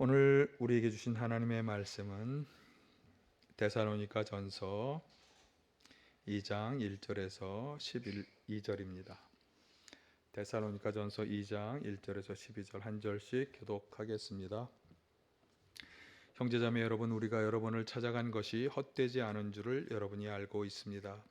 오늘 우리에게 주신 하나님의 말씀은 데살로니가 전서 2장 1절에서 12절입니다. 데살로니가 전서 2장 1절에서 12절 한 절씩 교독하겠습니다. 형제자매 여러분, 우리가 여러분을 찾아간 것이 헛되지 않은 줄을 여러분이 알고 있습니다.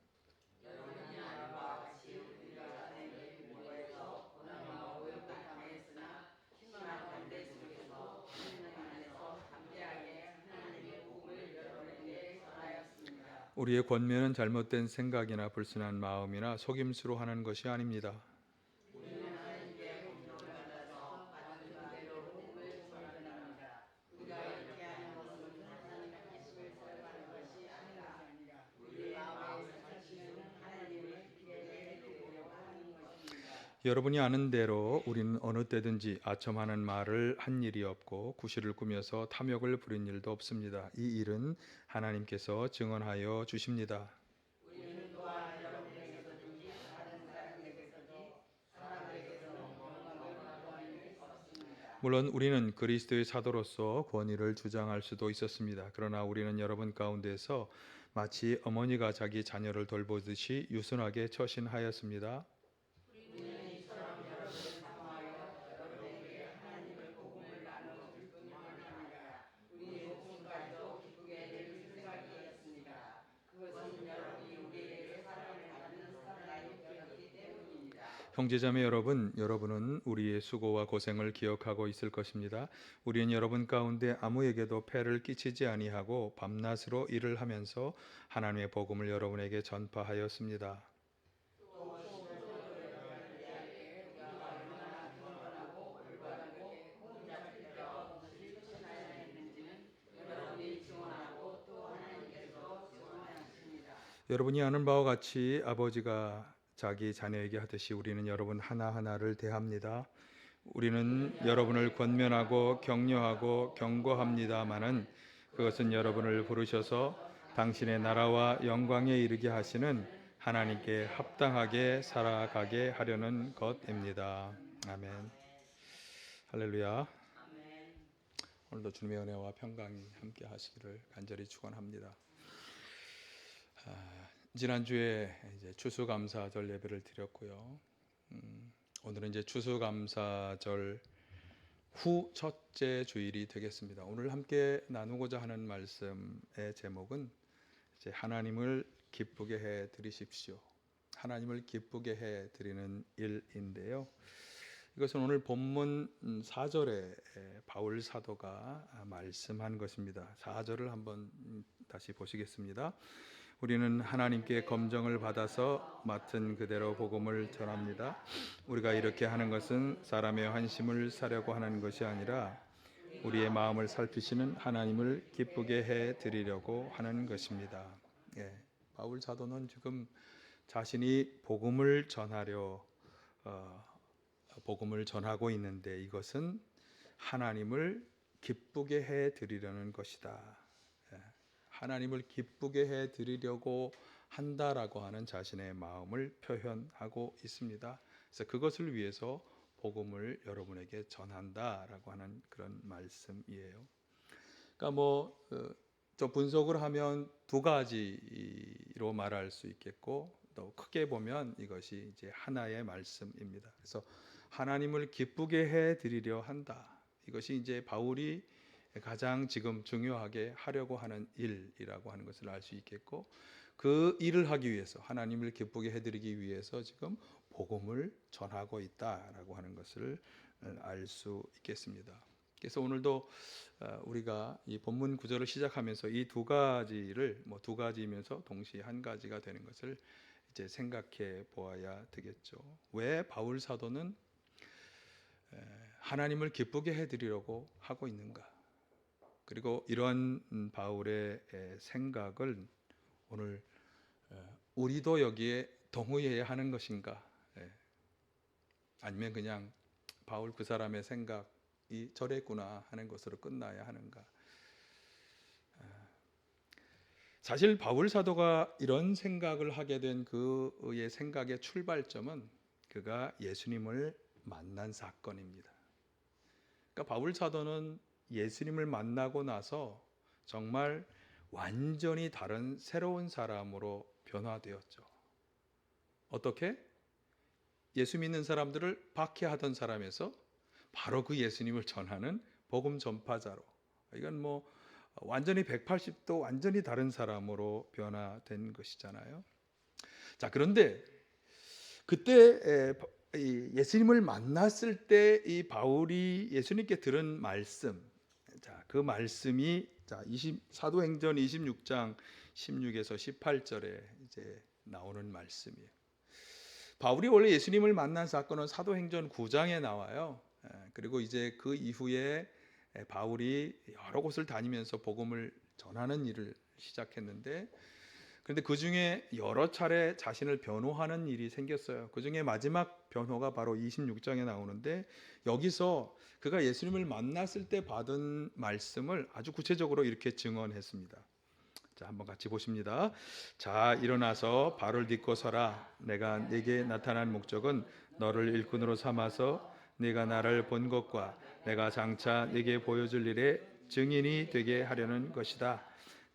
우리의 권면은 잘못된 생각이나 불순한 마음이나 속임수로 하는 것이 아닙니다. 여러분이 아는 대로 우리는 어느 때든지 아첨하는 말을 한 일이 없고 구실을 꾸며서 탐욕을 부린 일도 없습니다. 이 일은 하나님께서 증언하여 주십니다. 물론 우리는 그리스도의 사도로서 권위를 주장할 수도 있었습니다. 그러나 우리는 여러분 가운데서 마치 어머니가 자기 자녀를 돌보듯이 유순하게 처신하였습니다. 형제자매 여러분, 여러분은 우리의 수고와 고생을 기억하고 있을 것입니다. 우리는 여러분 가운데 아무에게도 폐를 끼치지 아니하고 밤낮으로 일을 하면서 하나님의 복음을 여러분에게 전파하였습니다. 여러분이 아는 바와 같이 아버지가 자기 자녀에게 하듯이 우리는 여러분 하나하나를 대합니다. 우리는 여러분을 권면하고 격려하고 경고합니다마는 그것은 여러분을 부르셔서 당신의 나라와 영광에 이르게 하시는 하나님께 합당하게 살아가게 하려는 것입니다. 아멘. 할렐루야. 오늘도 주님의 은혜와 평강이 함께 하시기를 간절히 축원합니다. 지난주에 이제 추수감사절 예배를 드렸고요. 오늘은 이제 추수감사절 후 첫째 주일이 되겠습니다. 오늘 함께 나누고자 하는 말씀의 제목은 이제 하나님을 기쁘게 해 드리십시오. 하나님을 기쁘게 해 드리는 일인데요. 이것은 오늘 본문 4절에 바울 사도가 말씀한 것입니다. 4절을 한번 다시 보시겠습니다. 우리는 하나님께 검정을 받아서 맡은 그대로 복음을 전합니다. 우리가 이렇게 하는 것은 사람의 환심을 사려고 하는 것이 아니라 우리의 마음을 살피시는 하나님을 기쁘게 해 드리려고 하는 것입니다. 바울 사도는 지금 자신이 복음을 전하고 있는데 이것은 하나님을 기쁘게 해 드리려는 것이다. 하나님을 기쁘게 해 드리려고 한다라고 하는 자신의 마음을 표현하고 있습니다. 그래서 그것을 위해서 복음을 여러분에게 전한다라고 하는 그런 말씀이에요. 그러니까 좀 분석을 하면 두 가지로 말할 수 있겠고 또 크게 보면 이것이 이제 하나의 말씀입니다. 그래서 하나님을 기쁘게 해 드리려 한다. 이것이 이제 바울이 가장 지금 중요하게 하려고 하는 일이라고 하는 것을 알 수 있겠고 그 일을 하기 위해서 하나님을 기쁘게 해드리기 위해서 지금 복음을 전하고 있다라고 하는 것을 알 수 있겠습니다. 그래서 오늘도 우리가 이 본문 구절을 시작하면서 이 두 가지를 두 가지이면서 동시에 한 가지가 되는 것을 이제 생각해 보아야 되겠죠. 왜 바울 사도는 하나님을 기쁘게 해드리려고 하고 있는가? 그리고 이러한 바울의 생각을 오늘 우리도 여기에 동의해야 하는 것인가? 아니면 그냥 바울 그 사람의 생각이 저랬구나 하는 것으로 끝나야 하는가? 사실 바울 사도가 이런 생각을 하게 된 그의 생각의 출발점은 그가 예수님을 만난 사건입니다. 그러니까 바울 사도는 예수님을 만나고 나서 정말 완전히 다른 새로운 사람으로 변화되었죠. 어떻게? 예수 믿는 사람들을 박해하던 사람에서 바로 그 예수님을 전하는 복음 전파자로, 이건 뭐 완전히 180도 완전히 다른 사람으로 변화된 것이잖아요. 자, 그런데 그때 예수님을 만났을 때 이 바울이 예수님께 들은 말씀, 자, 그 말씀이 사도행전 26장 16에서 18절에 이제 나오는 말씀이에요. 바울이 원래 예수님을 만난 사건은 사도행전 9장에 나와요. 그리고 이제 그 이후에 바울이 여러 곳을 다니면서 복음을 전하는 일을 시작했는데, 그런데 그 중에 여러 차례 자신을 변호하는 일이 생겼어요. 그 중에 마지막 변호가 바로 26장에 나오는데, 여기서 그가 예수님을 만났을 때 받은 말씀을 아주 구체적으로 이렇게 증언했습니다. 자, 한번 같이 보십니다. 자, 일어나서 발을 딛고 서라. 내가 네게 나타난 목적은 너를 일꾼으로 삼아서 네가 나를 본 것과 내가 장차 네게 보여줄 일의 증인이 되게 하려는 것이다.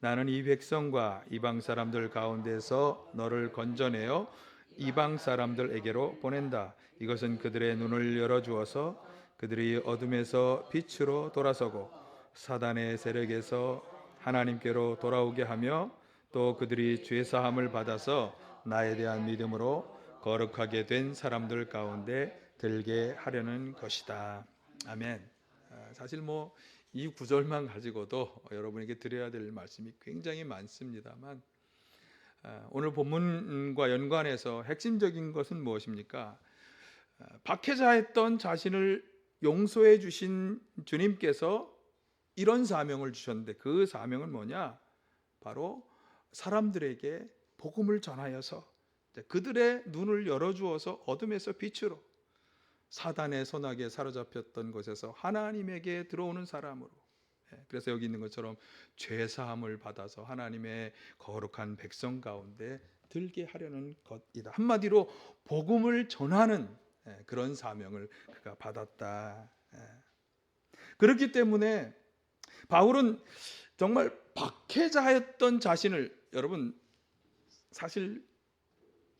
나는 이 백성과 이방 사람들 가운데서 너를 건져내어 이방 사람들에게로 보낸다. 이것은 그들의 눈을 열어주어서 그들이 어둠에서 빛으로 돌아서고 사단의 세력에서 하나님께로 돌아오게 하며, 또 그들이 죄 사함을 받아서 나에 대한 믿음으로 거룩하게 된 사람들 가운데 들게 하려는 것이다. 아멘. 사실 뭐 이 구절만 가지고도 여러분에게 드려야 될 말씀이 굉장히 많습니다만, 오늘 본문과 연관해서 핵심적인 것은 무엇입니까? 박해자했던 자신을 용서해 주신 주님께서 이런 사명을 주셨는데, 그 사명은 뭐냐? 바로 사람들에게 복음을 전하여서 그들의 눈을 열어주어서 어둠에서 빛으로, 사단의 손아귀에 사로잡혔던 곳에서 하나님에게 들어오는 사람으로, 그래서 여기 있는 것처럼 죄사함을 받아서 하나님의 거룩한 백성 가운데 들게 하려는 것이다. 한마디로 복음을 전하는 그런 사명을 그가 받았다. 그렇기 때문에 바울은 정말 박해자였던 자신을, 여러분 사실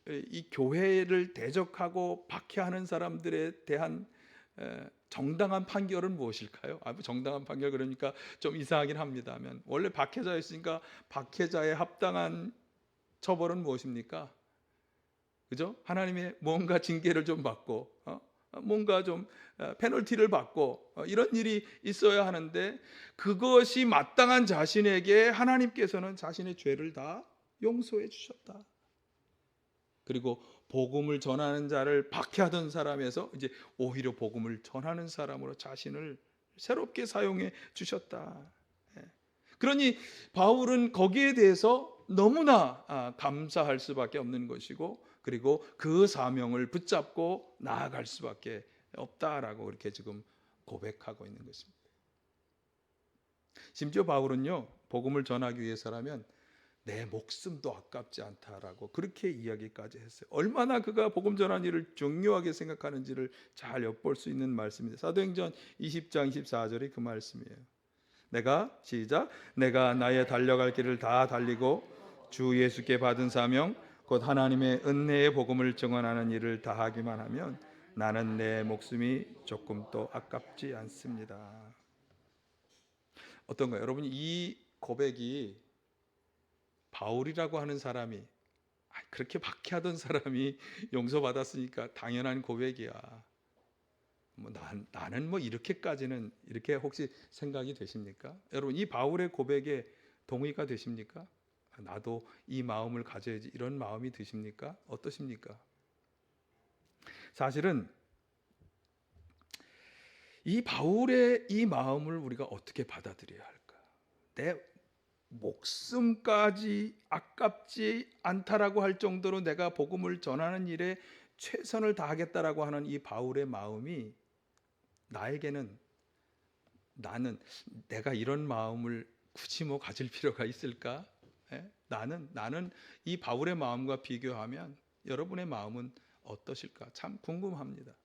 이 교회를 대적하고 박해하는 사람들에 대한 정당한 판결은 무엇일까요? 정당한 판결 그러니까 좀 이상하긴 합니다만, 원래 박해자였으니까 박해자의 합당한 처벌은 무엇입니까? 그죠? 하나님의 뭔가 징계를 좀 받고 뭔가 좀 페널티를 받고 이런 일이 있어야 하는데, 그것이 마땅한 자신에게 하나님께서는 자신의 죄를 다 용서해 주셨다. 그리고 복음을 전하는 자를 박해하던 사람에서 이제 오히려 복음을 전하는 사람으로 자신을 새롭게 사용해 주셨다. 그러니 바울은 거기에 대해서 너무나 감사할 수밖에 없는 것이고, 그리고 그 사명을 붙잡고 나아갈 수밖에 없다라고 이렇게 지금 고백하고 있는 것입니다. 심지어 바울은요, 복음을 전하기 위해서라면 내 목숨도 아깝지 않다라고 그렇게 이야기까지 했어요. 얼마나 그가 복음 전하는 일을 중요하게 생각하는지를 잘 엿볼 수 있는 말씀입니다. 사도행전 20장 24절이 그 말씀이에요. 시작. 내가 나의 달려갈 길을 다 달리고 주 예수께 받은 사명 곧 하나님의 은혜의 복음을 증언하는 일을 다하기만 하면 나는 내 목숨이 조금도 아깝지 않습니다. 어떤가요? 여러분, 이 고백이 바울이라고 하는 사람이, 그렇게 박해하던 사람이 용서받았으니까 당연한 고백이야. 나는 뭐 이렇게까지는, 이렇게 혹시 생각이 되십니까? 여러분, 이 바울의 고백에 동의가 되십니까? 나도 이 마음을 가져야지, 이런 마음이 드십니까? 어떠십니까? 사실은 이 바울의 이 마음을 우리가 어떻게 받아들여야 할까? 내 목숨까지 아깝지 않다라고 할 정도로 내가 복음을 전하는 일에 최선을 다하겠다라고 하는 이 바울의 마음이 나에게는, 나는 내가 이런 마음을 굳이 뭐 가질 필요가 있을까? 나는 이 바울의 마음과 비교하면 여러분의 마음은 어떠실까? 참 궁금합니다.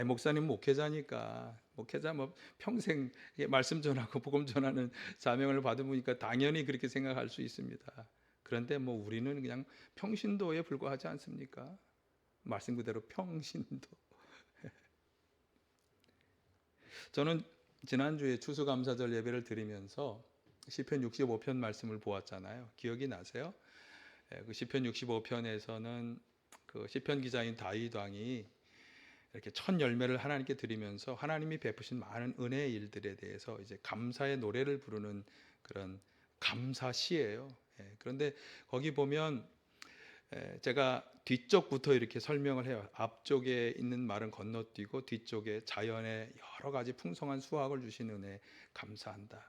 목사님 목회자니까 목회자 뭐 평생 말씀 전하고 복음 전하는 사명을 받으니까 당연히 그렇게 생각할 수 있습니다. 그런데 뭐 우리는 그냥 평신도에 불과하지 않습니까? 말씀 그대로 평신도. 저는 지난주에 추수감사절 예배를 드리면서 시편 65편 말씀을 보았잖아요. 기억이 나세요? 그 시편 65편에서는 그 시편 기자인 다윗 왕이 이렇게 첫 열매를 하나님께 드리면서 하나님이 베푸신 많은 은혜의 일들에 대해서 이제 감사의 노래를 부르는 그런 감사시예요. 그런데 거기 보면 제가 뒤쪽부터 이렇게 설명을 해요. 앞쪽에 있는 말은 건너뛰고 뒤쪽에 자연의 여러 가지 풍성한 수확을 주신 은혜 감사한다.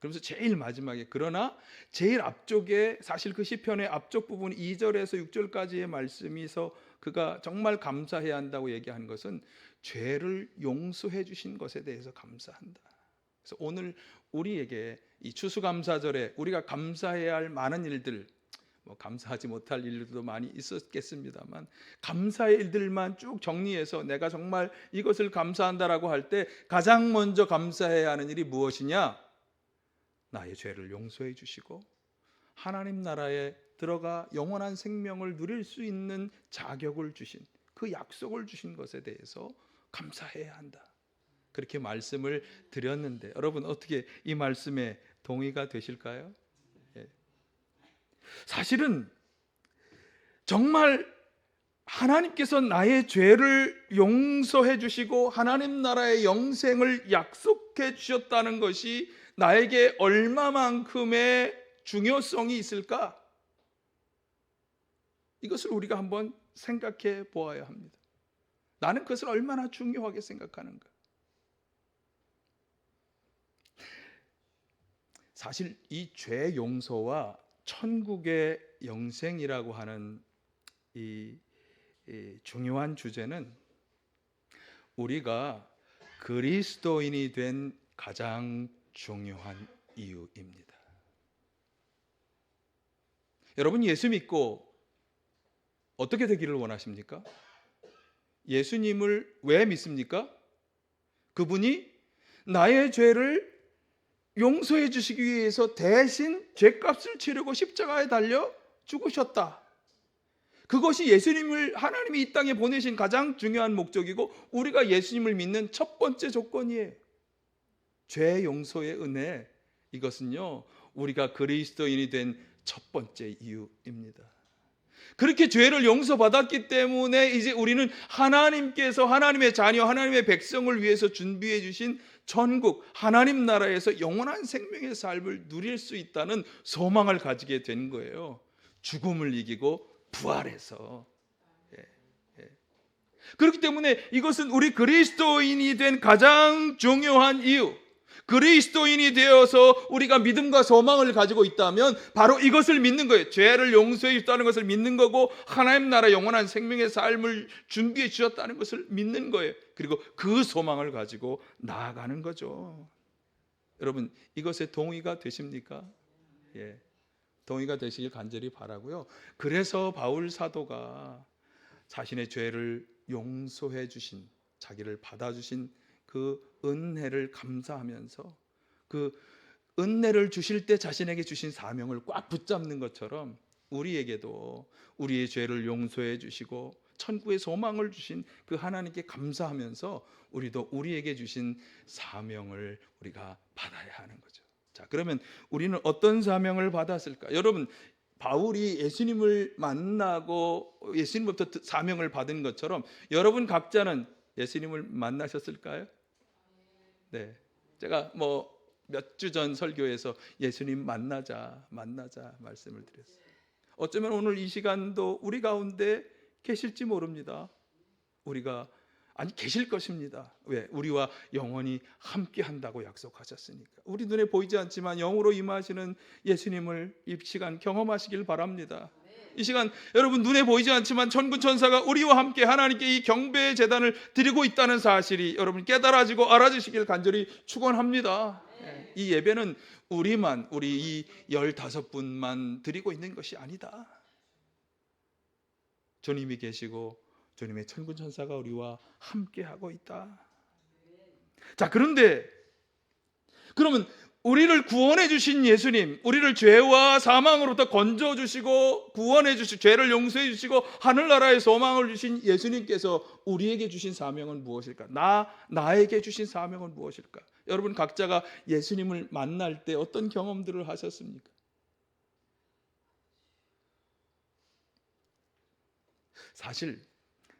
그러면서 제일 마지막에 그러나 제일 앞쪽에 사실 그 시편의 앞쪽 부분 2절에서 6절까지의 말씀에서 그가 정말 감사해야 한다고 얘기한 것은 죄를 용서해 주신 것에 대해서 감사한다. 그래서 오늘 우리에게 이 추수감사절에 우리가 감사해야 할 많은 일들, 뭐 감사하지 못할 일들도 많이 있었겠습니다만 감사의 일들만 쭉 정리해서 내가 정말 이것을 감사한다라고 할 때 가장 먼저 감사해야 하는 일이 무엇이냐? 나의 죄를 용서해 주시고 하나님 나라에 들어가 영원한 생명을 누릴 수 있는 자격을 주신 그 약속을 주신 것에 대해서 감사해야 한다. 그렇게 말씀을 드렸는데 여러분 어떻게 이 말씀에 동의가 되실까요? 사실은 정말 하나님께서 나의 죄를 용서해 주시고 하나님 나라의 영생을 약속해 주셨다는 것이 나에게 얼마만큼의 중요성이 있을까? 이것을 우리가 한번 생각해 보아야 합니다. 나는 그것을 얼마나 중요하게 생각하는가? 사실 이 죄 용서와 천국의 영생이라고 하는 이 중요한 주제는 우리가 그리스도인이 된 가장 중요한 이유입니다. 여러분 예수 믿고 어떻게 되기를 원하십니까? 예수님을 왜 믿습니까? 그분이 나의 죄를 용서해 주시기 위해서 대신 죄값을 치르고 십자가에 달려 죽으셨다. 그것이 예수님을 하나님이 이 땅에 보내신 가장 중요한 목적이고 우리가 예수님을 믿는 첫 번째 조건이에요. 죄 용서의 은혜, 이것은요 우리가 그리스도인이 된 첫 번째 이유입니다. 그렇게 죄를 용서받았기 때문에 이제 우리는 하나님께서 하나님의 자녀, 하나님의 백성을 위해서 준비해 주신 천국, 하나님 나라에서 영원한 생명의 삶을 누릴 수 있다는 소망을 가지게 된 거예요. 죽음을 이기고 부활해서. 그렇기 때문에 이것은 우리 그리스도인이 된 가장 중요한 이유. 그리스도인이 되어서 우리가 믿음과 소망을 가지고 있다면 바로 이것을 믿는 거예요. 죄를 용서해 주셨다는 것을 믿는 거고 하나님 나라 영원한 생명의 삶을 준비해 주셨다는 것을 믿는 거예요. 그리고 그 소망을 가지고 나아가는 거죠. 여러분 이것에 동의가 되십니까? 예, 동의가 되시길 간절히 바라고요. 그래서 바울 사도가 자신의 죄를 용서해 주신, 자기를 받아주신 그 은혜를 감사하면서 그 은혜를 주실 때 자신에게 주신 사명을 꽉 붙잡는 것처럼 우리에게도 우리의 죄를 용서해 주시고 천국의 소망을 주신 그 하나님께 감사하면서 우리도 우리에게 주신 사명을 우리가 받아야 하는 거죠. 자, 그러면 우리는 어떤 사명을 받았을까? 여러분 바울이 예수님을 만나고 예수님부터 사명을 받은 것처럼 여러분 각자는 예수님을 만나셨을까요? 네, 제가 뭐 몇 주 전 설교에서 예수님 만나자 말씀을 드렸어요. 어쩌면 오늘 이 시간도 우리 가운데 계실지 모릅니다. 우리가 아니 계실 것입니다. 왜? 우리와 영원히 함께 한다고 약속하셨으니까. 우리 눈에 보이지 않지만 영으로 임하시는 예수님을 이 시간 경험하시길 바랍니다. 이 시간 여러분 눈에 보이지 않지만 천군 천사가 우리와 함께 하나님께 이 경배의 제단을 드리고 있다는 사실이 여러분 깨달아지고 알아주시길 간절히 축원합니다. 이 예배는 우리 이 15분만 드리고 있는 것이 아니다. 주님이 계시고 주님의 천군 천사가 우리와 함께 하고 있다. 자, 그런데 그러면 우리를 구원해 주신 예수님, 우리를 죄와 사망으로부터 건져 주시고 구원해 주시고 죄를 용서해 주시고 하늘나라의 소망을 주신 예수님께서 우리에게 주신 사명은 무엇일까? 나에게 주신 사명은 무엇일까? 여러분 각자가 예수님을 만날 때 어떤 경험들을 하셨습니까? 사실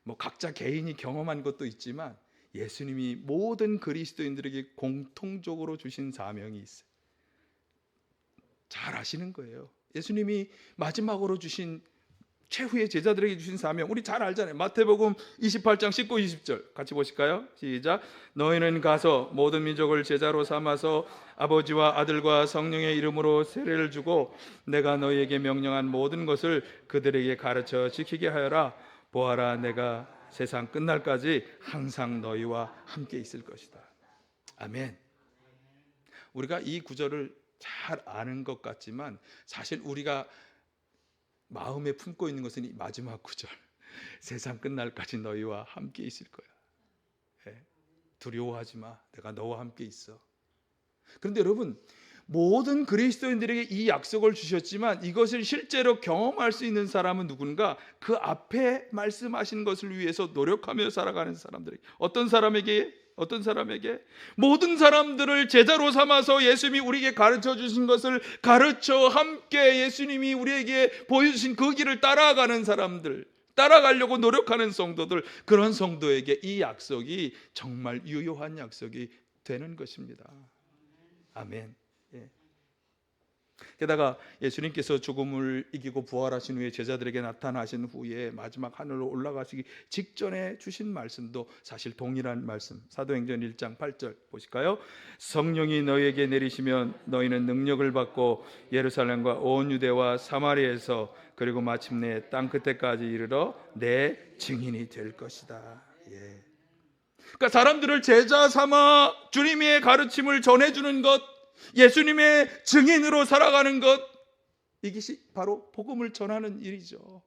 뭐 각자 개인이 경험한 것도 있지만 예수님이 모든 그리스도인들에게 공통적으로 주신 사명이 있어요. 잘 아시는 거예요. 예수님이 마지막으로 주신 최후의 제자들에게 주신 사명 우리 잘 알잖아요. 마태복음 28장 19, 20절 같이 보실까요? 시작. 너희는 가서 모든 민족을 제자로 삼아서 아버지와 아들과 성령의 이름으로 세례를 주고 내가 너희에게 명령한 모든 것을 그들에게 가르쳐 지키게 하여라. 보아라, 내가 세상 끝날까지 항상 너희와 함께 있을 것이다. 아멘. 우리가 이 구절을 잘 아는 것 같지만 사실 우리가 마음에 품고 있는 것은 이 마지막 구절, 세상 끝날까지 너희와 함께 있을 거야. 두려워하지 마, 내가 너와 함께 있어. 그런데 여러분, 모든 그리스도인들에게 이 약속을 주셨지만 이것을 실제로 경험할 수 있는 사람은 누군가? 그 앞에 말씀하신 것을 위해서 노력하며 살아가는 사람들에게. 어떤 사람에게? 모든 사람들을 제자로 삼아서 예수님이 우리에게 가르쳐 주신 것을 가르쳐 함께 예수님이 우리에게 보여주신 그 길을 따라가는 사람들, 따라가려고 노력하는 성도들, 그런 성도에게 이 약속이 정말 유효한 약속이 되는 것입니다. 아멘. 게다가 예수님께서 죽음을 이기고 부활하신 후에 제자들에게 나타나신 후에 마지막 하늘로 올라가시기 직전에 주신 말씀도 사실 동일한 말씀. 사도행전 1장 8절 보실까요? 성령이 너희에게 내리시면 너희는 능력을 받고 예루살렘과 온 유대와 사마리아에서 그리고 마침내 땅 끝에까지 이르러 내 증인이 될 것이다. 그러니까 사람들을 제자 삼아 주님의 가르침을 전해주는 것, 예수님의 증인으로 살아가는 것, 이것이 바로 복음을 전하는 일이죠.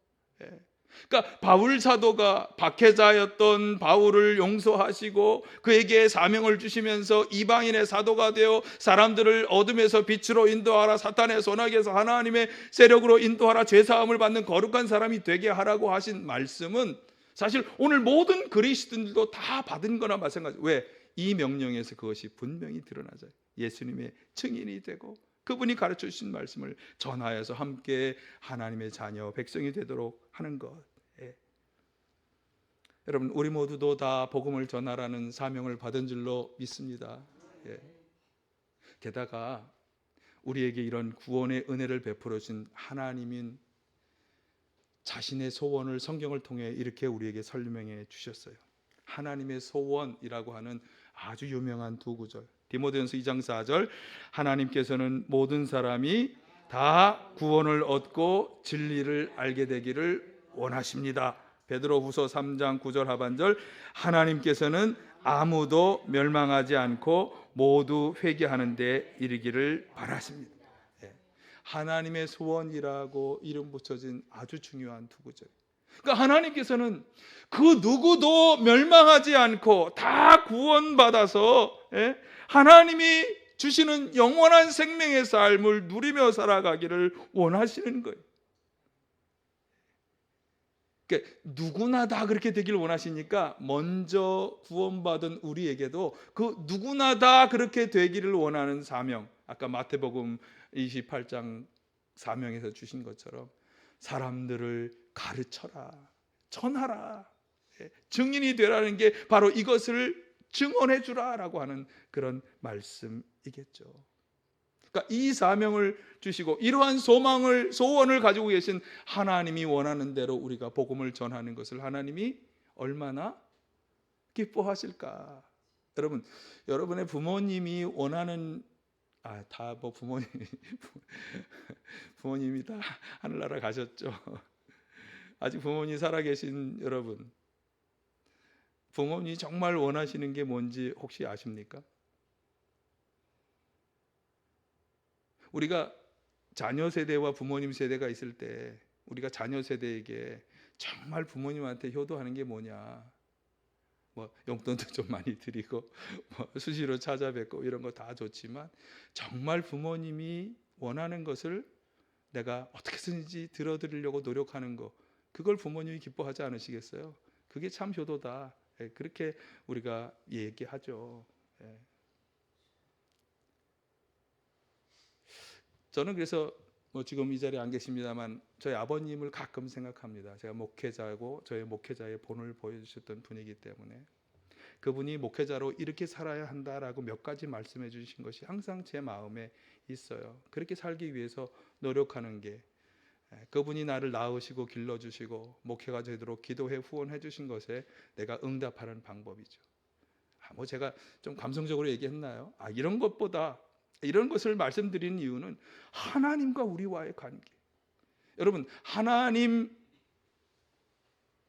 그러니까 바울 사도가 박해자였던 바울을 용서하시고 그에게 사명을 주시면서 이방인의 사도가 되어 사람들을 어둠에서 빛으로 인도하라, 사탄의 손아귀에서 하나님의 세력으로 인도하라, 죄사함을 받는 거룩한 사람이 되게 하라고 하신 말씀은 사실 오늘 모든 그리스도인들도 다 받은 거나 마찬가지예요. 왜? 이 명령에서 그것이 분명히 드러나죠. 예수님의 증인이 되고 그분이 가르쳐 주신 말씀을 전하여서 함께 하나님의 자녀 백성이 되도록 하는 것. 여러분, 우리 모두도 다 복음을 전하라는 사명을 받은 줄로 믿습니다. 게다가 우리에게 이런 구원의 은혜를 베풀어 준 하나님인 자신의 소원을 성경을 통해 이렇게 우리에게 설명해 주셨어요. 하나님의 소원이라고 하는 아주 유명한 두 구절. 디모데전서 2장 4절, 하나님께서는 모든 사람이 다 구원을 얻고 진리를 알게 되기를 원하십니다. 베드로후서 3장 9절 하반절, 하나님께서는 아무도 멸망하지 않고 모두 회개하는 데 이르기를 바라십니다. 하나님의 소원이라고 이름 붙여진 아주 중요한 두 구절. 그러니까 하나님께서는 그 누구도 멸망하지 않고 다 구원받아서 하나님이 주시는 영원한 생명의 삶을 누리며 살아가기를 원하시는 거예요. 그러니까 누구나 다 그렇게 되기를 원하시니까 먼저 구원받은 우리에게도 그 누구나 다 그렇게 되기를 원하는 사명, 아까 마태복음 28장 사명에서 주신 것처럼 사람들을 가르쳐라, 전하라, 증인이 되라는 게 바로 이것을 증언해 주라라고 하는 그런 말씀이겠죠. 그러니까 이 사명을 주시고 이러한 소원을 가지고 계신 하나님이 원하는 대로 우리가 복음을 전하는 것을 하나님이 얼마나 기뻐하실까. 여러분, 여러분의 부모님이 원하는 다 뭐 부모님이 다 하늘나라 가셨죠. 아직 부모님 살아계신 여러분, 부모님이 정말 원하시는 게 뭔지 혹시 아십니까? 우리가 자녀 세대와 부모님 세대가 있을 때 우리가 자녀 세대에게 정말 부모님한테 효도하는 게 뭐냐? 뭐 용돈도 좀 많이 드리고 뭐 수시로 찾아뵙고 이런 거 다 좋지만 정말 부모님이 원하는 것을 내가 어떻게든지 들어드리려고 노력하는 거, 그걸 부모님이 기뻐하지 않으시겠어요? 그게 참 효도다. 그렇게 우리가 얘기하죠. 저는 그래서 뭐 지금 이 자리에 안 계십니다만 저희 아버님을 가끔 생각합니다. 제가 목회자고 저희 목회자의 본을 보여주셨던 분이기 때문에 그분이 목회자로 이렇게 살아야 한다라고 몇 가지 말씀해 주신 것이 항상 제 마음에 있어요. 그렇게 살기 위해서 노력하는 게, 그분이 나를 낳으시고 길러주시고 목회가 되도록 기도해 후원해 주신 것에 내가 응답하는 방법이죠. 뭐 제가 좀 감성적으로 얘기했나요? 이런 것보다, 이런 것을 말씀드리는 이유는 하나님과 우리와의 관계. 여러분, 하나님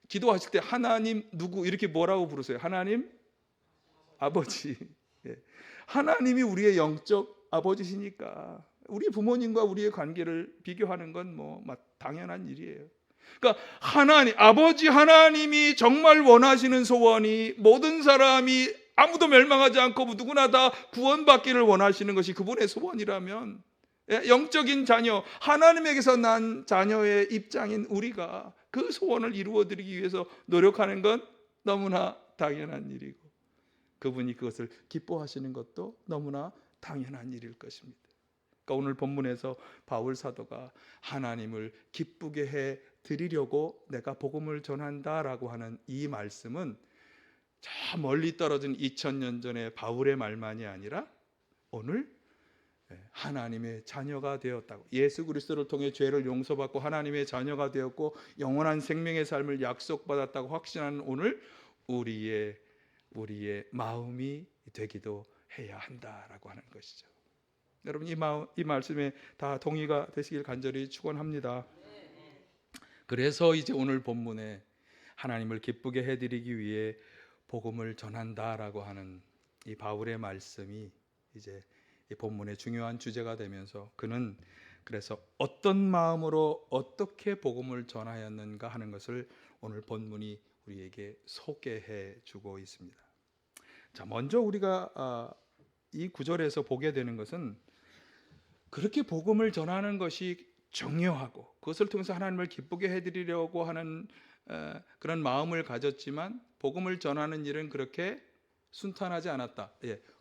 기도하실 때 하나님 누구 이렇게 뭐라고 부르세요? 하나님 아버지. 하나님이 우리의 영적 아버지시니까 우리 부모님과 우리의 관계를 비교하는 건 뭐 당연한 일이에요. 그러니까 하나님, 아버지 하나님이 정말 원하시는 소원이 모든 사람이 아무도 멸망하지 않고 누구나 다 구원받기를 원하시는 것이 그분의 소원이라면, 영적인 자녀, 하나님에게서 난 자녀의 입장인 우리가 그 소원을 이루어드리기 위해서 노력하는 건 너무나 당연한 일이고, 그분이 그것을 기뻐하시는 것도 너무나 당연한 일일 것입니다. 그러니까 오늘 본문에서 바울 사도가 하나님을 기쁘게 해 드리려고 내가 복음을 전한다라고 하는 이 말씀은 저 멀리 떨어진 2000년 전의 바울의 말만이 아니라 오늘 하나님의 자녀가 되었다고, 예수 그리스도를 통해 죄를 용서받고 하나님의 자녀가 되었고 영원한 생명의 삶을 약속받았다고 확신하는 오늘 우리의 마음이 되기도 해야 한다라고 하는 것이죠. 여러분, 이 말씀에 다 동의가 되시길 간절히 축원합니다. 그래서 이제 오늘 본문에 하나님을 기쁘게 해드리기 위해 복음을 전한다라고 하는 이 바울의 말씀이 이제 이 본문의 중요한 주제가 되면서 그는 그래서 어떤 마음으로 어떻게 복음을 전하였는가 하는 것을 오늘 본문이 우리에게 소개해 주고 있습니다. 자, 먼저 우리가 이 구절에서 보게 되는 것은 그렇게 복음을 전하는 것이 중요하고 그것을 통해서 하나님을 기쁘게 해드리려고 하는 그런 마음을 가졌지만 복음을 전하는 일은 그렇게 순탄하지 않았다.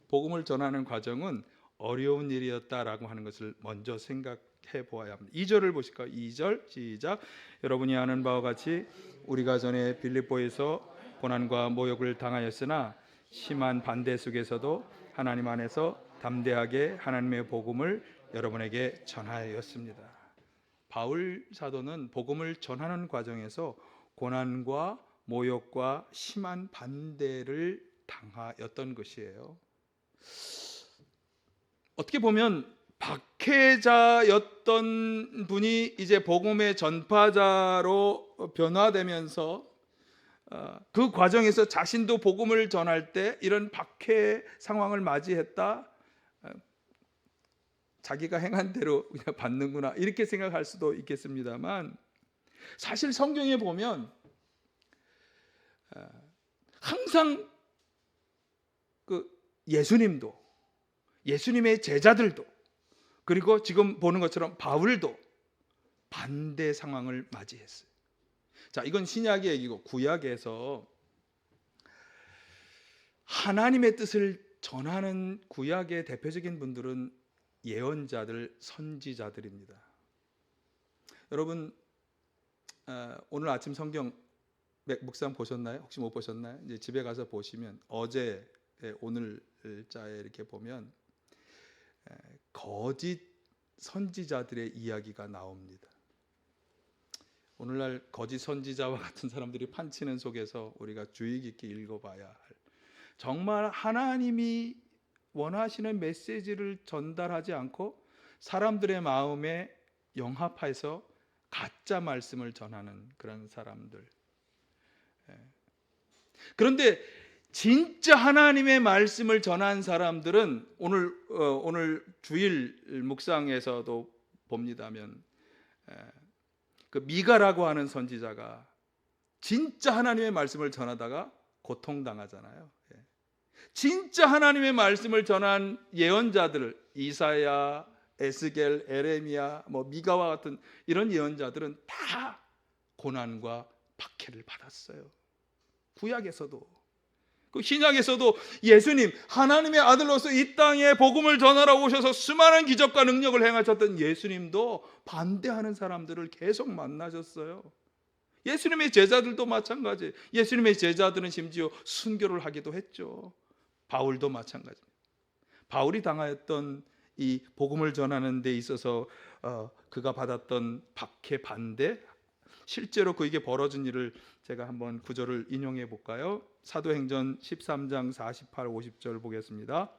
복음을 전하는 과정은 어려운 일이었다라고 하는 것을 먼저 생각해 보아야 합니다. 2절을 보실까요? 2절 시작. 여러분이 아는 바와 같이 우리가 전에 빌립보에서 고난과 모욕을 당하였으나 심한 반대 속에서도 하나님 안에서 담대하게 하나님의 복음을 여러분에게 전하였습니다. 바울 사도는 복음을 전하는 과정에서 고난과 모욕과 심한 반대를 당하였던 것이에요. 어떻게 보면 박해자였던 분이 이제 복음의 전파자로 변화되면서 그 과정에서 자신도 복음을 전할 때 이런 박해 상황을 맞이했다. 자기가 행한 대로 그냥 받는구나 이렇게 생각할 수도 있겠습니다만, 사실 성경에 보면 항상 그 예수님도, 예수님의 제자들도, 그리고 지금 보는 것처럼 바울도 반대 상황을 맞이했어요. 자, 이건 신약의 얘기고, 구약에서 하나님의 뜻을 전하는 구약의 대표적인 분들은 예언자들, 선지자들입니다. 여러분, 오늘 아침 성경 묵상 보셨나요? 혹시 못 보셨나요? 이제 집에 가서 보시면 어제 오늘자에 이렇게 보면 거짓 선지자들의 이야기가 나옵니다. 오늘날 거짓 선지자와 같은 사람들이 판치는 속에서 우리가 주의 깊게 읽어봐야 할, 정말 하나님이 원하시는 메시지를 전달하지 않고 사람들의 마음에 영합해서 가짜 말씀을 전하는 그런 사람들. 그런데 진짜 하나님의 말씀을 전한 사람들은 오늘 주일 묵상에서도 봅니다면 그 미가라고 하는 선지자가 진짜 하나님의 말씀을 전하다가 고통당하잖아요. 진짜 하나님의 말씀을 전한 예언자들, 이사야, 에스겔, 에레미야, 미가와 같은 이런 예언자들은 다 고난과 박해를 받았어요. 구약에서도, 그 신약에서도 예수님, 하나님의 아들로서 이 땅에 복음을 전하러 오셔서 수많은 기적과 능력을 행하셨던 예수님도 반대하는 사람들을 계속 만나셨어요. 예수님의 제자들도 마찬가지. 예수님의 제자들은 심지어 순교를 하기도 했죠. 바울도 마찬가지입니다. 바울이 당하였던 이 복음을 전하는 데 있어서 그가 받았던 박해, 반대, 실제로 그에게 벌어진 일을 제가 한번 구절을 인용해 볼까요? 사도행전 13장 48, 50절 보겠습니다.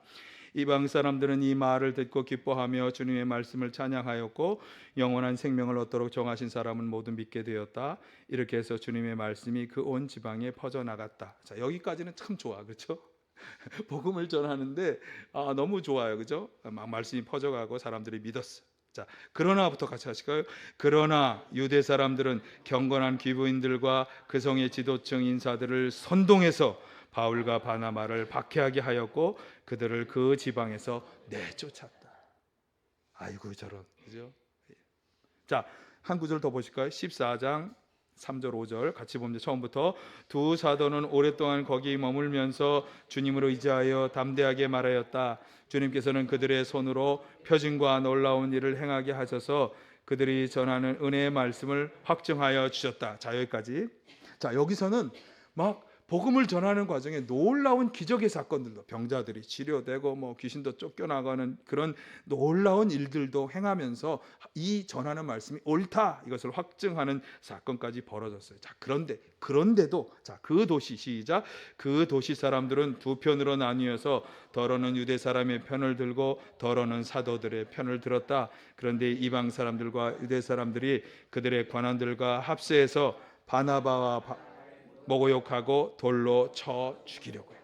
이방 사람들은 이 말을 듣고 기뻐하며 주님의 말씀을 찬양하였고 영원한 생명을 얻도록 정하신 사람은 모두 믿게 되었다. 이렇게 해서 주님의 말씀이 그 온 지방에 퍼져나갔다. 자, 여기까지는 참 좋아, 그렇죠? 복음을 전하는데 너무 좋아요, 그죠? 막 말씀이 퍼져가고 사람들이 믿었어. 자, 그러나부터 같이 하실까요? 그러나 유대 사람들은 경건한 귀부인들과 그 성의 지도층 인사들을 선동해서 바울과 바나바를 박해하게 하였고 그들을 그 지방에서 내쫓았다. 아이고 저런, 그죠? 자, 한 구절 더 보실까요? 14장 3절 5절 같이 보면 처음부터 두 사도는 오랫동안 거기 머물면서 주님으로 의지하여 담대하게 말하였다. 주님께서는 그들의 손으로 표징과 놀라운 일을 행하게 하셔서 그들이 전하는 은혜의 말씀을 확증하여 주셨다. 자, 여기까지. 자, 여기서는 막 복음을 전하는 과정에 놀라운 기적의 사건들도, 병자들이 치료되고 귀신도 쫓겨나가는 그런 놀라운 일들도 행하면서 이 전하는 말씀이 옳다, 이것을 확증하는 사건까지 벌어졌어요. 자, 그런데도 자, 그 도시, 시작, 그 도시 사람들은 두 편으로 나뉘어서 더러는 유대 사람의 편을 들고 더러는 사도들의 편을 들었다. 그런데 이방 사람들과 유대 사람들이 그들의 관원들과 합세해서 바나바와 모욕하고 돌로 쳐 죽이려고요.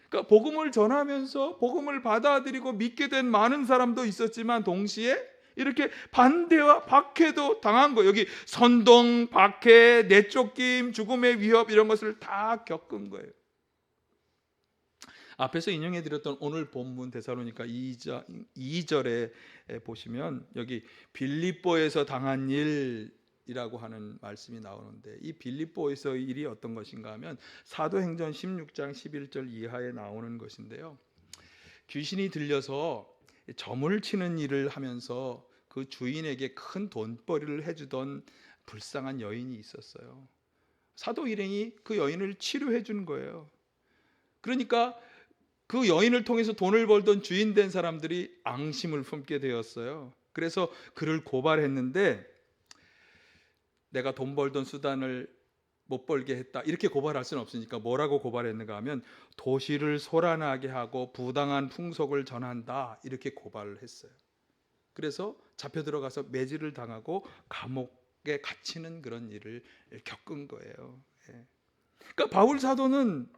그러니까 복음을 전하면서 복음을 받아들이고 믿게 된 많은 사람도 있었지만 동시에 이렇게 반대와 박해도 당한 거예요. 여기 선동, 박해, 내쫓김, 죽음의 위협 이런 것을 다 겪은 거예요. 앞에서 인용해 드렸던 오늘 본문 데살로니가 2절에 보시면 여기 빌립보에서 당한 일이라고 하는 말씀이 나오는데, 이 빌립보에서의 일이 어떤 것인가 하면 사도행전 16장 11절 이하에 나오는 것인데요. 귀신이 들려서 점을 치는 일을 하면서 그 주인에게 큰 돈벌이를 해주던 불쌍한 여인이 있었어요. 사도 일행이 그 여인을 치료해 준 거예요. 그러니까 그 여인을 통해서 돈을 벌던 주인 된 사람들이 앙심을 품게 되었어요. 그래서 그를 고발했는데, 내가 돈 벌던 수단을 못 벌게 했다, 이렇게 고발할 수는 없으니까 뭐라고 고발했는가 하면 도시를 소란하게 하고 부당한 풍속을 전한다, 이렇게 고발을 했어요. 그래서 잡혀 들어가서 매질을 당하고 감옥에 갇히는 그런 일을 겪은 거예요. 그러니까 바울 사도는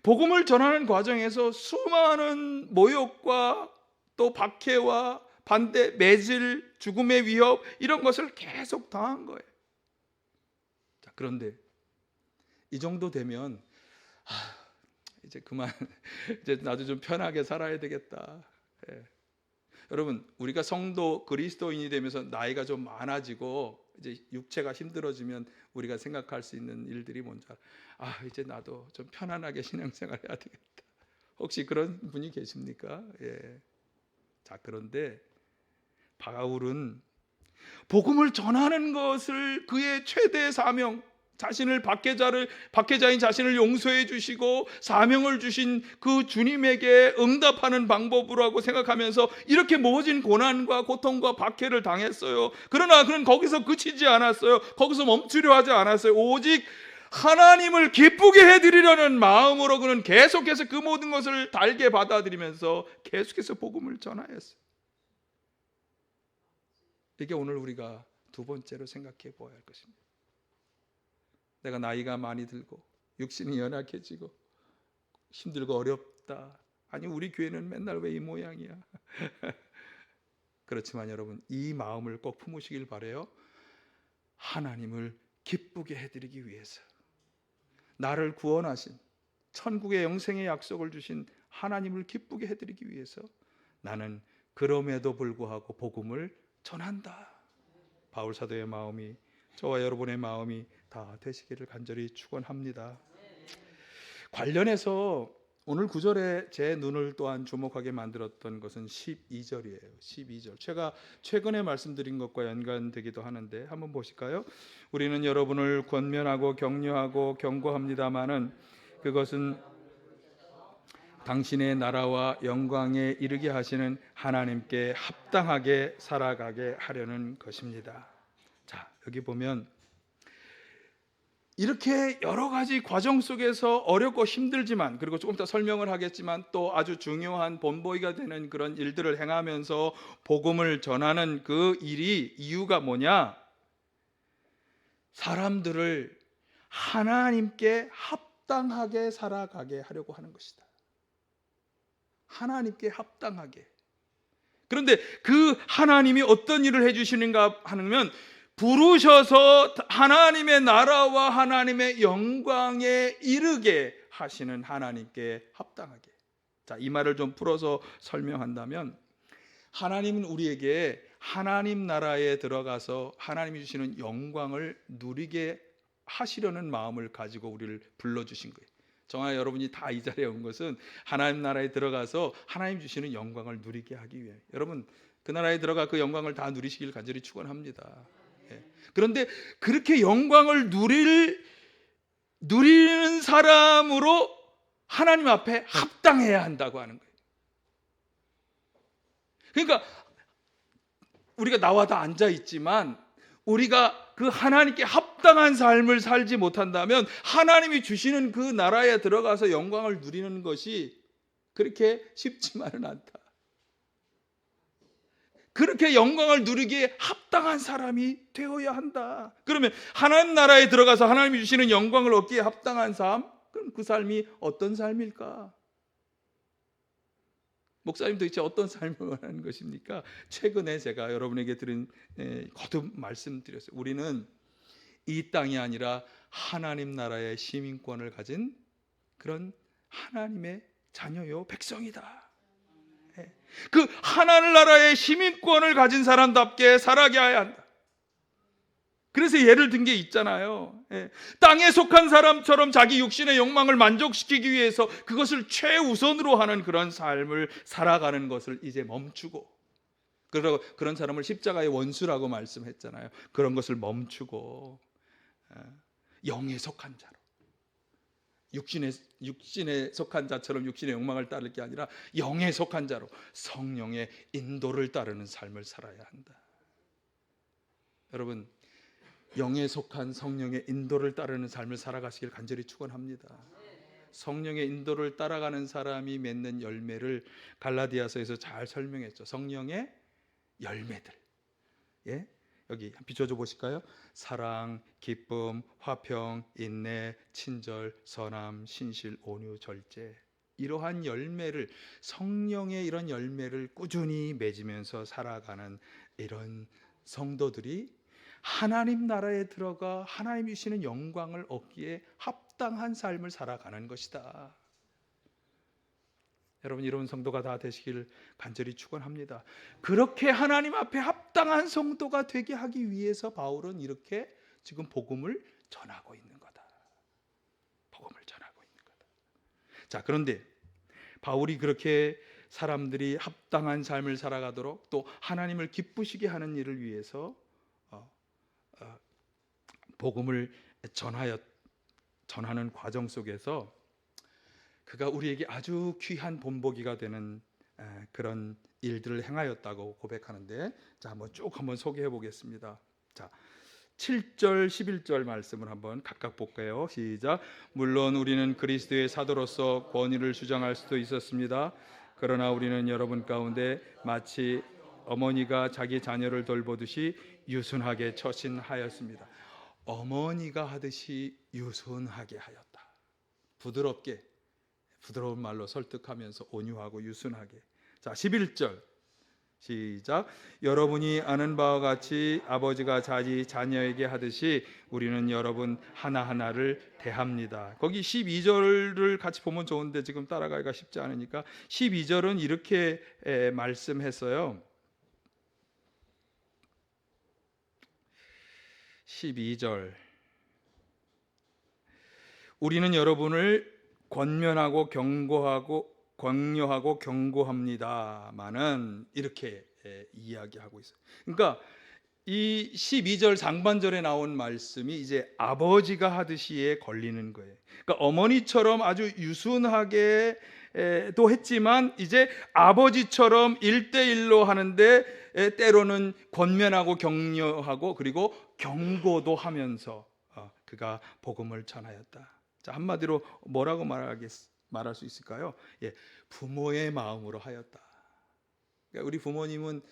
복음을 전하는 과정에서 수많은 모욕과 또 박해와 반대, 매질, 죽음의 위협 이런 것을 계속 당한 거예요. 자, 그런데 이 정도 되면 이제 그만, 이제 나도 좀 편하게 살아야 되겠다. 여러분, 우리가 성도 그리스도인이 되면서 나이가 좀 많아지고 이제 육체가 힘들어지면 우리가 생각할 수 있는 일들이 뭔지 이제 나도 좀 편안하게 신앙생활 해야 되겠다. 혹시 그런 분이 계십니까? 자, 그런데 바울은 복음을 전하는 것을 그의 최대 사명, 자신을 박해자인 자신을 용서해 주시고 사명을 주신 그 주님에게 응답하는 방법으로 하고 생각하면서 이렇게 모진 고난과 고통과 박해를 당했어요. 그러나 그는 거기서 그치지 않았어요. 거기서 멈추려 하지 않았어요. 오직 하나님을 기쁘게 해드리려는 마음으로 그는 계속해서 그 모든 것을 달게 받아들이면서 계속해서 복음을 전하였어요. 이게 오늘 우리가 두 번째로 생각해 보아야 할 것입니다. 내가 나이가 많이 들고 육신이 연약해지고 힘들고 어렵다. 아니, 우리 교회는 맨날 왜 이 모양이야? 그렇지만 여러분, 이 마음을 꼭 품으시길 바라요. 하나님을 기쁘게 해드리기 위해서, 나를 구원하신 천국의 영생의 약속을 주신 하나님을 기쁘게 해드리기 위해서 나는 그럼에도 불구하고 복음을 전한다. 바울 사도의 마음이, 저와 여러분의 마음이 다 되시기를 간절히 축원합니다. 관련해서 오늘 구절에 제 눈을 또한 주목하게 만들었던 것은 12절이에요. 12절. 제가 최근에 말씀드린 것과 연관되기도 하는데 한번 보실까요? 우리는 여러분을 권면하고 격려하고 경고합니다마는 그것은 당신의 나라와 영광에 이르게 하시는 하나님께 합당하게 살아가게 하려는 것입니다. 자, 여기 보면 이렇게 여러 가지 과정 속에서 어렵고 힘들지만, 그리고 조금 더 설명을 하겠지만 또 아주 중요한 본보기가 되는 그런 일들을 행하면서 복음을 전하는 그 일이 이유가 뭐냐? 사람들을 하나님께 합당하게 살아가게 하려고 하는 것이다. 하나님께 합당하게. 그런데 그 하나님이 어떤 일을 해주시는가 하면 부르셔서 하나님의 나라와 하나님의 영광에 이르게 하시는 하나님께 합당하게. 자, 이 말을 좀 풀어서 설명한다면 하나님은 우리에게 하나님 나라에 들어가서 하나님이 주시는 영광을 누리게 하시려는 마음을 가지고 우리를 불러주신 거예요. 정말 여러분이 다 이 자리에 온 것은 하나님 나라에 들어가서 하나님 주시는 영광을 누리게 하기 위해. 여러분 그 나라에 들어가 그 영광을 다 누리시길 간절히 축원합니다. 그런데 그렇게 영광을 누리는 사람으로 하나님 앞에 합당해야 한다고 하는 거예요. 그러니까 우리가 나와 다 앉아 있지만 우리가 그 하나님께 합당한 삶을 살지 못한다면 하나님이 주시는 그 나라에 들어가서 영광을 누리는 것이 그렇게 쉽지만은 않다. 그렇게 영광을 누리기에 합당한 사람이 되어야 한다. 그러면 하나님 나라에 들어가서 하나님이 주시는 영광을 얻기에 합당한 삶? 그럼 그 삶이 어떤 삶일까? 목사님 도대체 어떤 삶을 원하는 것입니까? 최근에 제가 여러분에게 들은 거듭 말씀드렸어요. 우리는 이 땅이 아니라 하나님 나라의 시민권을 가진 그런 하나님의 자녀요 백성이다. 그 하나님 나라의 시민권을 가진 사람답게 살아가야 한다. 그래서 예를 든 게 있잖아요. 땅에 속한 사람처럼 자기 육신의 욕망을 만족시키기 위해서 그것을 최우선으로 하는 그런 삶을 살아가는 것을 이제 멈추고, 그러고 그런 사람을 십자가의 원수라고 말씀했잖아요. 그런 것을 멈추고 영에 속한 자로, 육신에 속한 자처럼 육신의 욕망을 따를 게 아니라 영에 속한 자로 성령의 인도를 따르는 삶을 살아야 한다. 여러분 영에 속한 성령의 인도를 따르는 삶을 살아가시길 간절히 축원합니다. 성령의 인도를 따라가는 사람이 맺는 열매를 갈라디아서에서 잘 설명했죠. 성령의 열매들. 예? 여기 비춰줘 보실까요? 사랑, 기쁨, 화평, 인내, 친절, 선함, 신실, 온유, 절제. 이러한 열매를, 성령의 이런 열매를 꾸준히 맺으면서 살아가는 이런 성도들이 하나님 나라에 들어가 하나님이 주시는 영광을 얻기에 합당한 삶을 살아가는 것이다. 여러분 이런 성도가 다 되시길 간절히 축원합니다. 그렇게 하나님 앞에 합당한 성도가 되게 하기 위해서 바울은 이렇게 지금 복음을 전하고 있는 거다. 복음을 전하고 있는 거다. 자, 그런데 바울이 그렇게 사람들이 합당한 삶을 살아가도록 또 하나님을 기쁘시게 하는 일을 위해서 복음을 전하는 과정 속에서 그가 우리에게 아주 귀한 본보기가 되는 그런 일들을 행하였다고 고백하는데, 자, 한번 쭉 한번 소개해 보겠습니다. 자, 7절 11절 말씀을 한번 각각 볼까요? 시작. 물론 우리는 그리스도의 사도로서 권위를 주장할 수도 있었습니다. 그러나 우리는 여러분 가운데 마치 어머니가 자기 자녀를 돌보듯이 유순하게 처신하였습니다. 어머니가 하듯이 유순하게 하였다. 부드럽게, 부드러운 말로 설득하면서 온유하고 유순하게. 자, 11절 시작. 여러분이 아는 바와 같이 아버지가 자기 자녀에게 하듯이 우리는 여러분 하나하나를 대합니다. 거기 12절을 같이 보면 좋은데 지금 따라가기가 쉽지 않으니까 12절은 이렇게 말씀했어요. 12절. 우리는 여러분을 권면하고 격려하고 경고합니다마는 이렇게 이야기하고 있어요. 그러니까 이 12절 상반절에 나온 말씀이 이제 아버지가 하듯이에 걸리는 거예요. 그러니까 어머니처럼 아주 유순하게 도 했지만 이제 아버지처럼 1대1로 하는데 때로는 권면하고 격려하고 그리고 경고도 하면서 그가 복음을 전하였다. 자, 한마디로 뭐라고 말할 수 있을까요? 부모의 마음으로 하였다. 그러니까 우리 부모님은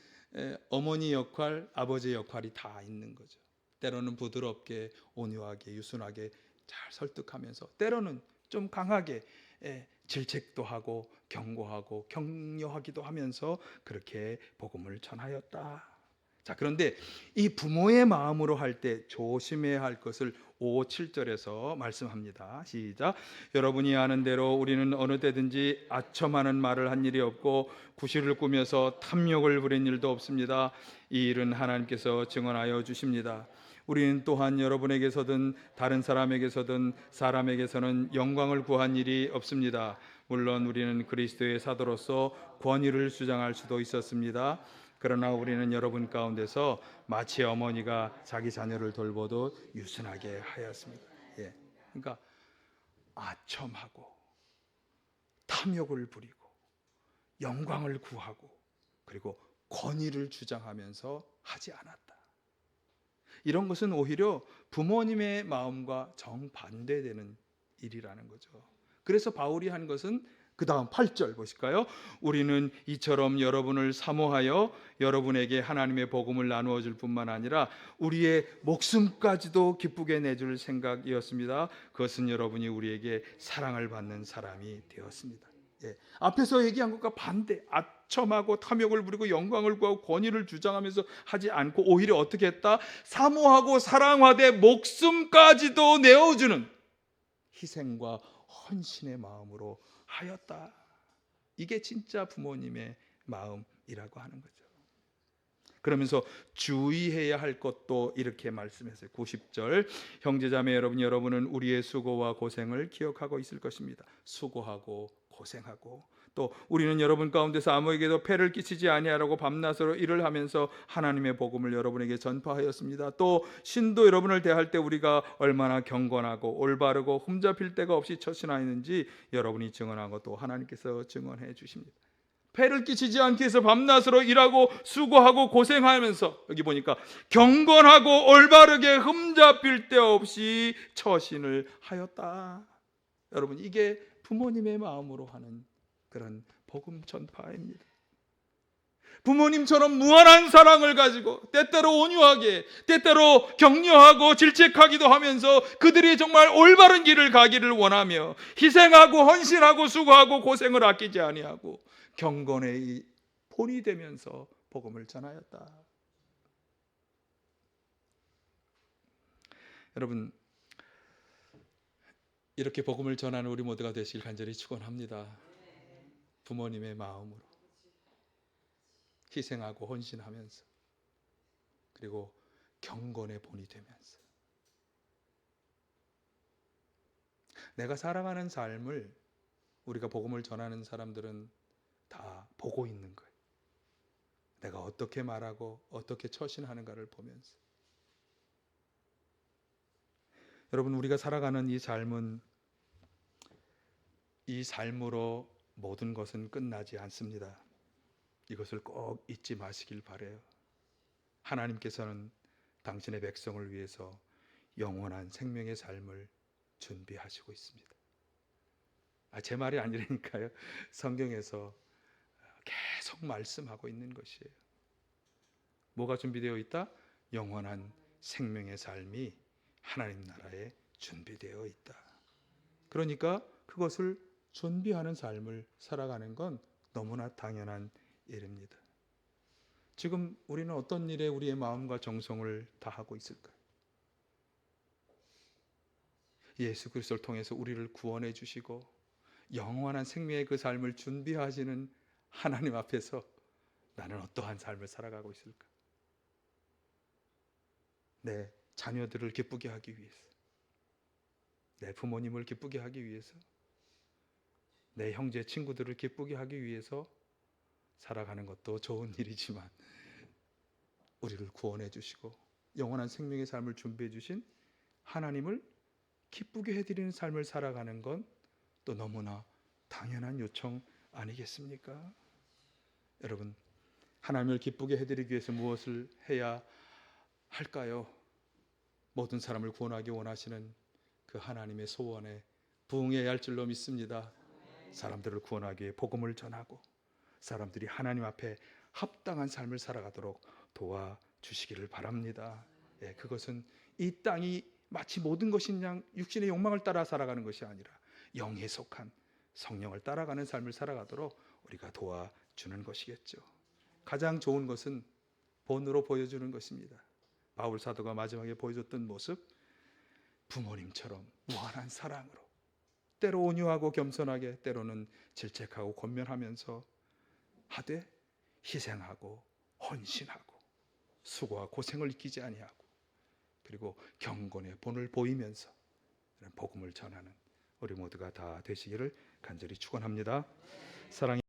어머니 역할, 아버지 역할이 다 있는 거죠. 때로는 부드럽게, 온유하게, 유순하게 잘 설득하면서 때로는 좀 강하게 질책도 하고 경고하고 격려하기도 하면서 그렇게 복음을 전하였다. 자, 그런데 이 부모의 마음으로 할 때 조심해야 할 것을 5, 7절에서 말씀합니다. 시작. 여러분이 아는 대로 우리는 어느 때든지 아첨하는 말을 한 일이 없고 구실을 꾸며서 탐욕을 부린 일도 없습니다. 이 일은 하나님께서 증언하여 주십니다. 우리는 또한 여러분에게서든 다른 사람에게서든 사람에게서는 영광을 구한 일이 없습니다. 물론 우리는 그리스도의 사도로서 권위를 주장할 수도 있었습니다. 그러나 우리는 여러분 가운데서 마치 어머니가 자기 자녀를 돌보듯 유순하게 하였습니다. 그러니까 아첨하고 탐욕을 부리고 영광을 구하고 그리고 권위를 주장하면서 하지 않았다. 이런 것은 오히려 부모님의 마음과 정반대되는 일이라는 거죠. 그래서 바울이 한 것은 그 다음 8절 보실까요? 우리는 이처럼 여러분을 사모하여 여러분에게 하나님의 복음을 나누어 줄 뿐만 아니라 우리의 목숨까지도 기쁘게 내줄 생각이었습니다. 그것은 여러분이 우리에게 사랑을 받는 사람이 되었습니다. 앞에서 얘기한 것과 반대, 아첨하고 탐욕을 부리고 영광을 구하고 권위를 주장하면서 하지 않고 오히려 어떻게 했다? 사모하고 사랑하되 목숨까지도 내어주는 희생과 헌신의 마음으로 하였다. 이게 진짜 부모님의 마음이라고 하는 거죠. 그러면서 주의해야 할 것도 이렇게 말씀했어요. 90절. 형제자매 여러분, 여러분은 우리의 수고와 고생을 기억하고 있을 것입니다. 수고하고 고생하고 또 우리는 여러분 가운데서 아무에게도 폐를 끼치지 아니하라고 밤낮으로 일을 하면서 하나님의 복음을 여러분에게 전파하였습니다. 또 신도 여러분을 대할 때 우리가 얼마나 경건하고 올바르고 흠잡힐 데가 없이 처신하였는지 여러분이 증언하고 또 하나님께서 증언해 주십니다. 폐를 끼치지 않기 위해서 밤낮으로 일하고 수고하고 고생하면서 여기 보니까 경건하고 올바르게 흠잡힐 데 없이 처신을 하였다. 여러분, 이게 부모님의 마음으로 하는 그런 복음 전파입니다. 부모님처럼 무한한 사랑을 가지고 때때로 온유하게 때때로 격려하고 질책하기도 하면서 그들이 정말 올바른 길을 가기를 원하며 희생하고 헌신하고 수고하고 고생을 아끼지 아니하고 경건의 본이 되면서 복음을 전하였다. 여러분, 이렇게 복음을 전하는 우리 모두가 되시길 간절히 축원합니다. 부모님의 마음으로 희생하고 헌신하면서 그리고 경건의 본이 되면서 내가 살아가는 삶을 우리가 복음을 전하는 사람들은 다 보고 있는 거예요. 내가 어떻게 말하고 어떻게 처신하는가를 보면서 여러분, 우리가 살아가는 이 삶은 이 삶으로 모든 것은 끝나지 않습니다. 이것을 꼭 잊지 마시길 바라요. 하나님께서는 당신의 백성을 위해서 영원한 생명의 삶을 준비하시고 있습니다. 제 말이 아니라니까요. 성경에서 계속 말씀하고 있는 것이에요. 뭐가 준비되어 있다? 영원한 생명의 삶이 하나님 나라에 준비되어 있다. 그러니까 그것을 준비하는 삶을 살아가는 건 너무나 당연한 일입니다. 지금 우리는 어떤 일에 우리의 마음과 정성을 다하고 있을까요? 예수 그리스도를 통해서 우리를 구원해 주시고 영원한 생명의 그 삶을 준비하시는 하나님 앞에서 나는 어떠한 삶을 살아가고 있을까? 내 자녀들을 기쁘게 하기 위해서, 내 부모님을 기쁘게 하기 위해서, 내 형제 친구들을 기쁘게 하기 위해서 살아가는 것도 좋은 일이지만 우리를 구원해 주시고 영원한 생명의 삶을 준비해 주신 하나님을 기쁘게 해드리는 삶을 살아가는 건 또 너무나 당연한 요청 아니겠습니까? 여러분, 하나님을 기쁘게 해드리기 위해서 무엇을 해야 할까요? 모든 사람을 구원하기 원하시는 그 하나님의 소원에 부응해야 할 줄로 믿습니다. 사람들을 구원하기 위해 복음을 전하고 사람들이 하나님 앞에 합당한 삶을 살아가도록 도와주시기를 바랍니다. 예, 그것은 이 땅이 마치 모든 것이 그냥 육신의 욕망을 따라 살아가는 것이 아니라 영에 속한 성령을 따라가는 삶을 살아가도록 우리가 도와주는 것이겠죠. 가장 좋은 것은 본으로 보여주는 것입니다. 바울 사도가 마지막에 보여줬던 모습, 부모님처럼 무한한 사랑으로 때로 온유하고 겸손하게 때로는 질책하고 권면하면서 하되 희생하고 헌신하고 수고와 고생을 잊지 아니하고 그리고 경건의 본을 보이면서 복음을 전하는 우리 모두가 다 되시기를 간절히 축원합니다. 사랑의